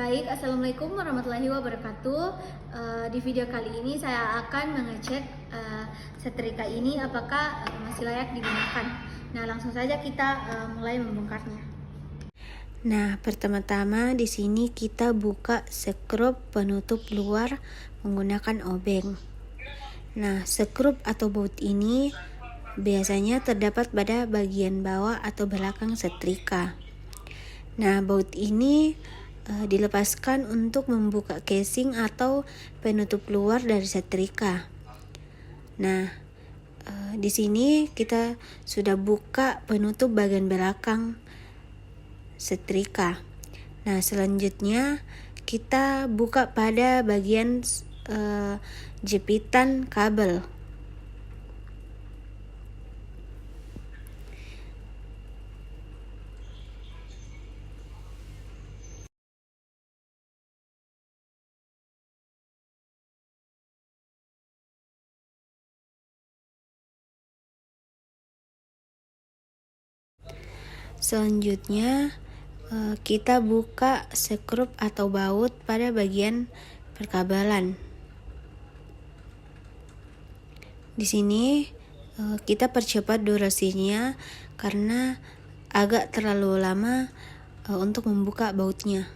Baik, Assalamualaikum warahmatullahi wabarakatuh. Di video kali ini saya akan mengecek setrika ini apakah masih layak digunakan. Nah, langsung saja kita mulai membongkarnya. Nah, pertama-tama di sini kita buka skrup penutup luar menggunakan obeng. Nah, skrup atau baut ini biasanya terdapat pada bagian bawah atau belakang setrika. Nah, baut ini dilepaskan untuk membuka casing atau penutup luar dari setrika. Nah, di sini kita sudah buka penutup bagian belakang setrika. Nah, selanjutnya kita buka pada bagian jepitan kabel. Selanjutnya kita buka skrup atau baut pada bagian perkabelan. Di sini kita percepat durasinya karena agak terlalu lama untuk membuka bautnya.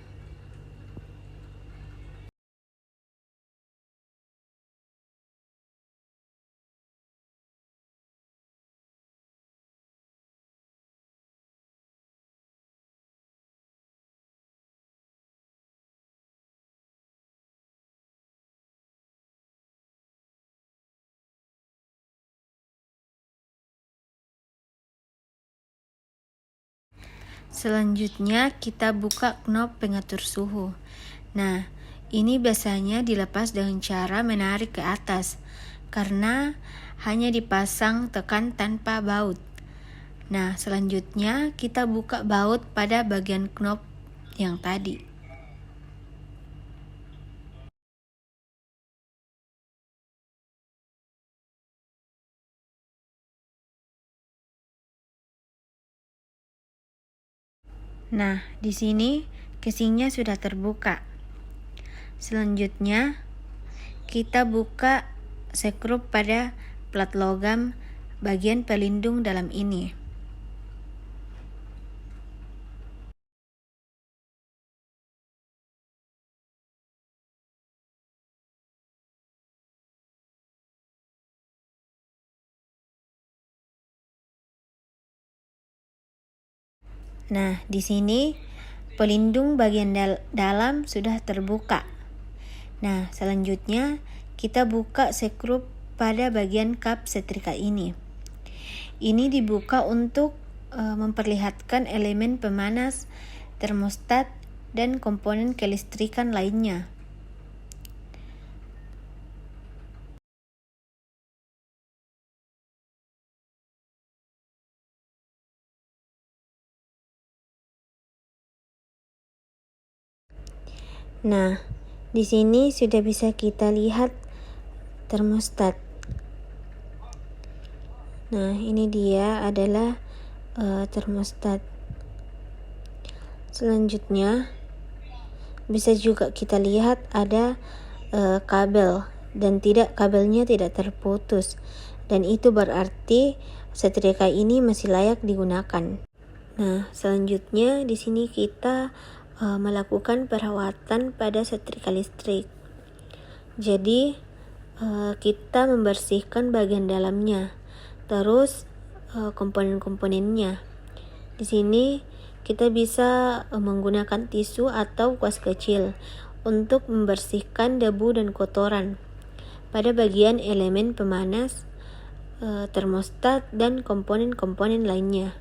Selanjutnya kita buka knob pengatur suhu. Nah, ini biasanya dilepas dengan cara menarik ke atas karena hanya dipasang tekan tanpa baut. Nah, selanjutnya kita buka baut pada bagian knob yang tadi. Nah, di sini casingnya sudah terbuka. Selanjutnya, kita buka skrup pada plat logam bagian pelindung dalam ini. Nah, di sini pelindung bagian dalam sudah terbuka. Nah, selanjutnya kita buka skrup pada bagian kap setrika ini. Ini dibuka untuk memperlihatkan elemen pemanas, termostat, dan komponen kelistrikan lainnya. Nah, di sini sudah bisa kita lihat termostat. Nah, ini dia adalah termostat. Selanjutnya bisa juga kita lihat ada kabel dan kabelnya tidak terputus, dan itu berarti setrika ini masih layak digunakan. Nah, selanjutnya di sini kita melakukan perawatan pada setrika listrik. Jadi kita membersihkan bagian dalamnya, terus komponen-komponennya. Di sini kita bisa menggunakan tisu atau kuas kecil untuk membersihkan debu dan kotoran pada bagian elemen pemanas, termostat, dan komponen-komponen lainnya.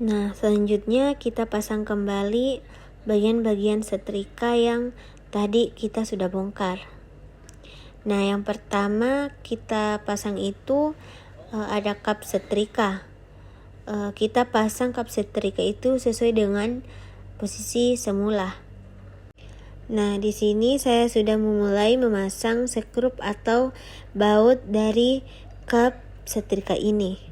Nah, selanjutnya kita pasang kembali bagian-bagian setrika yang tadi kita sudah bongkar. Nah, yang pertama kita pasang itu ada kap setrika. Kita pasang kap setrika itu sesuai dengan posisi semula. Nah, di sini saya sudah memulai memasang skrup atau baut dari kap setrika ini.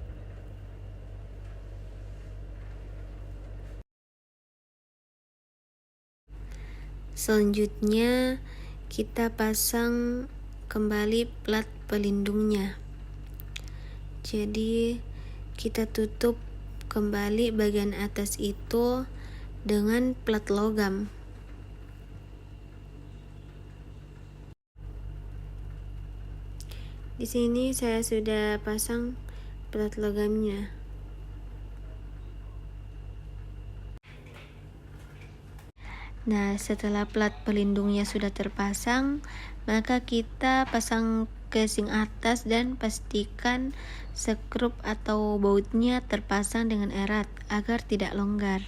Selanjutnya kita pasang kembali plat pelindungnya. Jadi kita tutup kembali bagian atas itu dengan plat logam. Di sini saya sudah pasang plat logamnya. Nah, setelah plat pelindungnya sudah terpasang, maka kita pasang casing atas dan pastikan skrup atau bautnya terpasang dengan erat agar tidak longgar.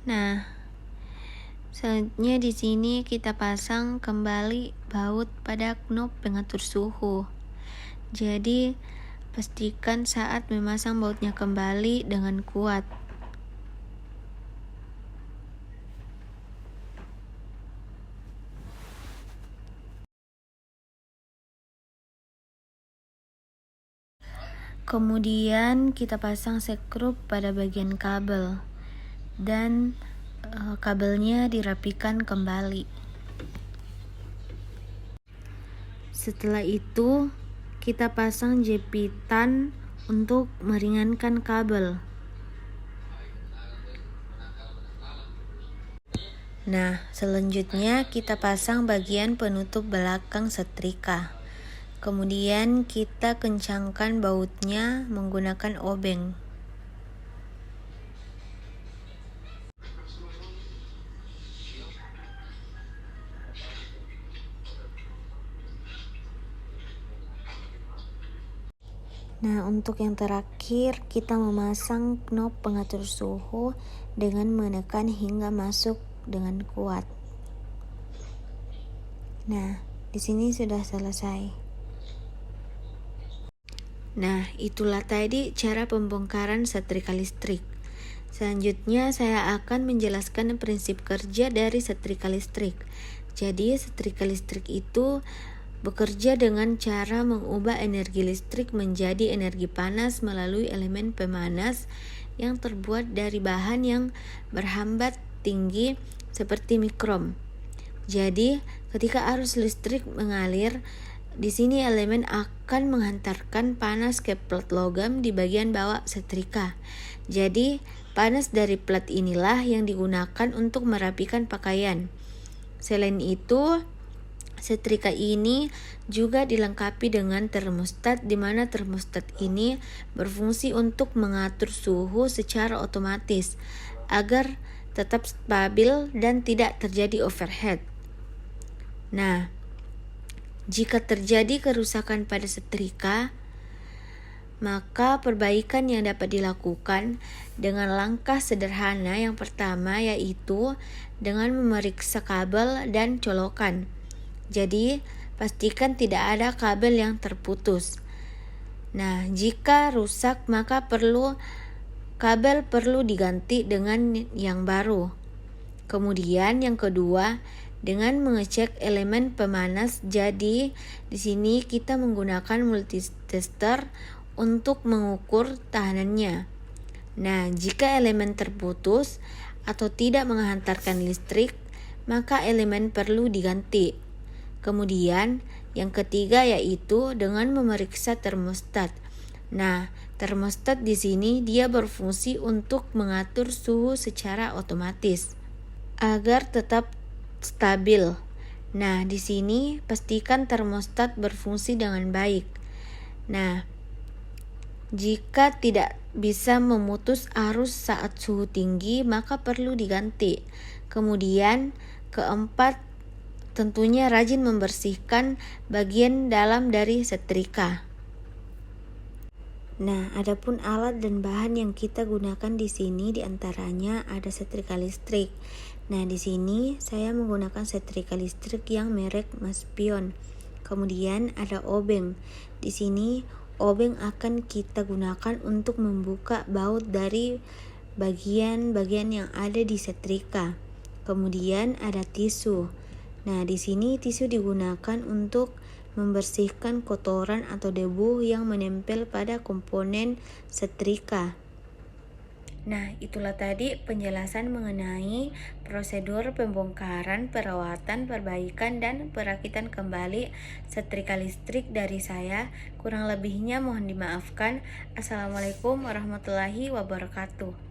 Nah, selanjutnya di sini kita pasang kembali baut pada knob pengatur suhu. Jadi, pastikan saat memasang bautnya kembali dengan kuat. Kemudian kita pasang skrup pada bagian kabel dan kabelnya dirapikan kembali. Setelah itu kita pasang jepitan untuk meringankan kabel. Nah, selanjutnya kita pasang bagian penutup belakang setrika. Kemudian kita kencangkan bautnya menggunakan obeng. Nah, untuk yang terakhir kita memasang knob pengatur suhu dengan menekan hingga masuk dengan kuat. Nah, di sini sudah selesai. Nah, itulah tadi cara pembongkaran setrika listrik. Selanjutnya saya akan menjelaskan prinsip kerja dari setrika listrik. Jadi, setrika listrik itu bekerja dengan cara mengubah energi listrik menjadi energi panas melalui elemen pemanas yang terbuat dari bahan yang berhambat tinggi seperti mikrom. Jadi, ketika arus listrik mengalir, di sini elemen akan menghantarkan panas ke plat logam di bagian bawah setrika. Jadi, panas dari plat inilah yang digunakan untuk merapikan pakaian. Selain itu, setrika ini juga dilengkapi dengan termostat, di mana termostat ini berfungsi untuk mengatur suhu secara otomatis agar tetap stabil dan tidak terjadi overheat. Nah, jika terjadi kerusakan pada setrika, maka perbaikan yang dapat dilakukan dengan langkah sederhana yang pertama yaitu dengan memeriksa kabel dan colokan. Jadi, pastikan tidak ada kabel yang terputus. Nah, jika rusak maka kabel perlu diganti dengan yang baru. Kemudian yang kedua, dengan mengecek elemen pemanas. Jadi, di sini kita menggunakan multitester untuk mengukur tahanannya. Nah, jika elemen terputus atau tidak menghantarkan listrik, maka elemen perlu diganti. Kemudian, yang ketiga yaitu dengan memeriksa termostat. Nah, termostat di sini dia berfungsi untuk mengatur suhu secara otomatis agar tetap stabil. Nah, di sini pastikan termostat berfungsi dengan baik. Nah, jika tidak bisa memutus arus saat suhu tinggi, maka perlu diganti. Kemudian, keempat, tentunya rajin membersihkan bagian dalam dari setrika. Nah, adapun alat dan bahan yang kita gunakan di sini diantaranya ada setrika listrik. Nah, di sini saya menggunakan setrika listrik yang merek Maspion. Kemudian ada obeng. Di sini obeng akan kita gunakan untuk membuka baut dari bagian-bagian yang ada di setrika. Kemudian ada tisu. Nah, di sini tisu digunakan untuk membersihkan kotoran atau debu yang menempel pada komponen setrika. Nah, itulah tadi penjelasan mengenai prosedur pembongkaran, perawatan, perbaikan, dan perakitan kembali setrika listrik dari saya. Kurang lebihnya mohon dimaafkan. Assalamualaikum warahmatullahi wabarakatuh.